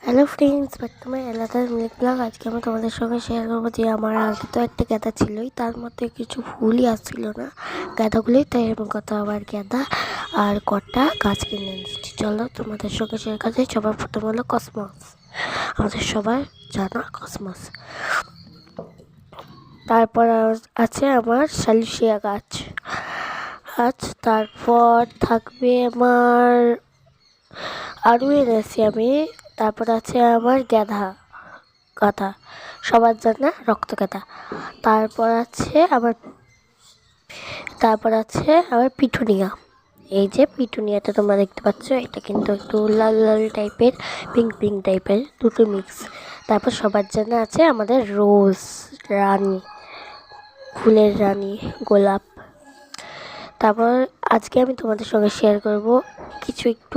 Hello friends, প্রথমে আলাদা milk blog. আজকে আমি তোমাদের সঙ্গে শেয়ার করবো যে আমার আগে তো একটা গাঁদা ছিলই, তার মধ্যে কিছু ফুলই আসছিল না গাঁদাগুলোই, তাই আমি কত আবার গাঁদা আর কটা গাছ কিনে এনেছি। চলো তোমাদের সঙ্গে শেয়ার করছি। সবার প্রথম হলো কসমস, আমাদের সবার জানা কসমস। তারপর আছে আমার সালিশিয়া গাছ। তারপর থাকবে আমার আরও এনেছি আমি। তারপর আছে আমার গাঁদা সবার জানা রক্ত গাঁদা। তারপর আছে আমার পিটুনিয়া। এই যে পিটুনিয়াটা তোমরা দেখতে পাচ্ছ, এটা কিন্তু একটু লাল লাল টাইপের, পিঙ্ক পিঙ্ক টাইপের, দুটো মিক্স। তারপর সবার জানা আছে আমাদের রোজ রানী, ফুলের রানী গোলাপ। তারপর আজকে আমি তোমাদের সঙ্গে শেয়ার করব কিছু একটু